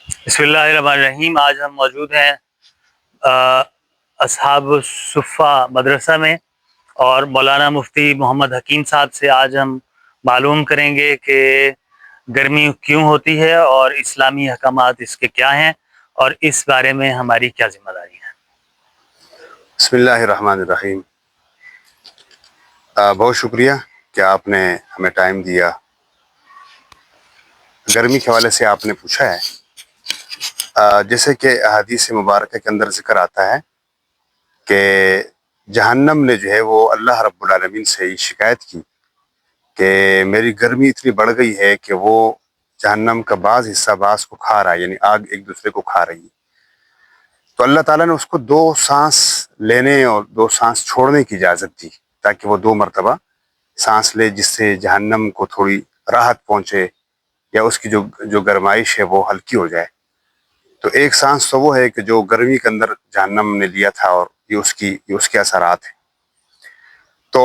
بسم اللہ الرحمن الرحیم۔ آج ہم موجود ہیں اصحاب الصفہ مدرسہ میں، اور مولانا مفتی محمد حکیم صاحب سے آج ہم معلوم کریں گے کہ گرمی کیوں ہوتی ہے اور اسلامی احکامات اس کے کیا ہیں، اور اس بارے میں ہماری کیا ذمہ داری ہے۔ بسم اللہ الرحمن الرحیم۔ بہت شکریہ کہ آپ نے ہمیں ٹائم دیا۔ گرمی کے حوالے سے آپ نے پوچھا ہے، جیسے کہ احادیث مبارکہ کے اندر ذکر آتا ہے کہ جہنم نے جو ہے وہ اللہ رب العالمین سے یہ شکایت کی کہ میری گرمی اتنی بڑھ گئی ہے کہ وہ جہنم کا بعض حصہ بعض کو کھا رہا ہے، یعنی آگ ایک دوسرے کو کھا رہی ہے۔ تو اللہ تعالیٰ نے اس کو 2 سانس لینے اور 2 سانس چھوڑنے کی اجازت دی، تاکہ وہ 2 مرتبہ سانس لے، جس سے جہنم کو تھوڑی راحت پہنچے یا اس کی جو گرمائش ہے وہ ہلکی ہو جائے۔ تو ایک سانس تو وہ ہے کہ جو گرمی کے اندر جہنم نے لیا تھا، اور یہ اس کے اثرات ہیں۔ تو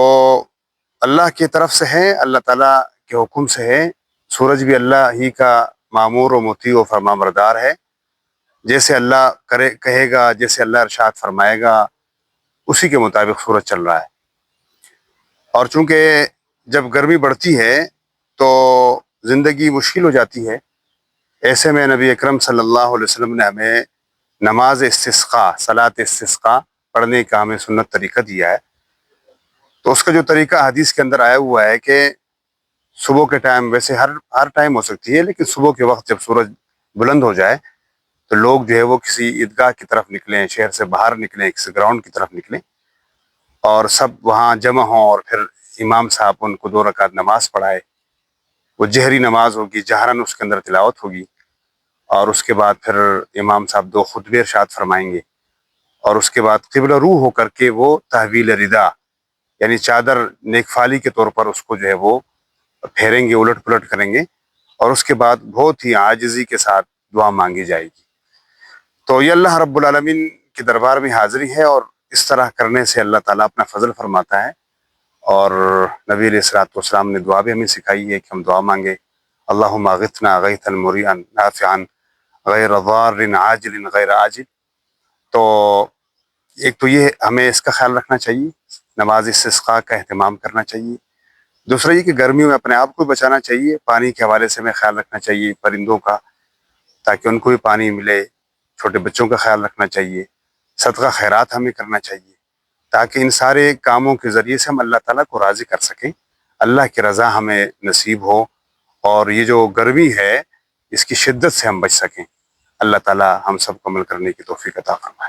اللہ کی طرف سے ہے، اللہ تعالیٰ کے حکم سے ہے۔ سورج بھی اللہ ہی کا مامور و مطیع و فرما بردار ہے۔ جیسے اللہ کہے گا، جیسے اللہ ارشاد فرمائے گا، اسی کے مطابق سورج چل رہا ہے۔ اور چونکہ جب گرمی بڑھتی ہے تو زندگی مشکل ہو جاتی ہے، ایسے میں نبی اکرم صلی اللہ علیہ وسلم نے ہمیں نماز استسقاء، صلاۃ استسقاء پڑھنے کا ہمیں سنت طریقہ دیا ہے۔ تو اس کا جو طریقہ حدیث کے اندر آیا ہوا ہے کہ صبح کے ٹائم، ویسے ہر ٹائم ہو سکتی ہے، لیکن صبح کے وقت جب سورج بلند ہو جائے تو لوگ جو ہے وہ کسی عیدگاہ کی طرف نکلیں، شہر سے باہر نکلیں، کسی گراؤنڈ کی طرف نکلیں، اور سب وہاں جمع ہوں، اور پھر امام صاحب ان کو 2 رکعت نماز پڑھائے۔ وہ جہری نماز ہوگی، جہراً اس کے اندر تلاوت ہوگی، اور اس کے بعد پھر امام صاحب 2 خطبے ارشاد فرمائیں گے، اور اس کے بعد قبلہ رو ہو کر کے وہ تحویل ردا، یعنی چادر نیک فالی کے طور پر اس کو جو ہے وہ پھیریں گے، الٹ پلٹ کریں گے، اور اس کے بعد بہت ہی عاجزی کے ساتھ دعا مانگی جائے گی۔ تو یہ اللہ رب العالمین کے دربار میں حاضری ہے، اور اس طرح کرنے سے اللہ تعالیٰ اپنا فضل فرماتا ہے۔ اور نبی علیہ الصلوۃ والسلام نے دعا بھی ہمیں سکھائی ہے کہ ہم دعا مانگے، اللہم اغثنا غیثا مریعا نافعا غیر ضار عاجل غیر عاجل۔ تو ایک تو یہ ہمیں اس کا خیال رکھنا چاہیے، نماز استسقاء کا اہتمام کرنا چاہیے۔ دوسرا یہ کہ گرمیوں میں اپنے آپ کو بچانا چاہیے، پانی کے حوالے سے ہمیں خیال رکھنا چاہیے، پرندوں کا، تاکہ ان کو بھی پانی ملے۔ چھوٹے بچوں کا خیال رکھنا چاہیے، صدقہ خیرات ہمیں کرنا چاہیے، تاکہ ان سارے کاموں کے ذریعے سے ہم اللہ تعالیٰ کو راضی کر سکیں، اللہ کی رضا ہمیں نصیب ہو، اور یہ جو گرمی ہے اس کی شدت سے ہم بچ سکیں۔ اللہ تعالیٰ ہم سب کو عمل کرنے کی توفیق عطا فرمائے۔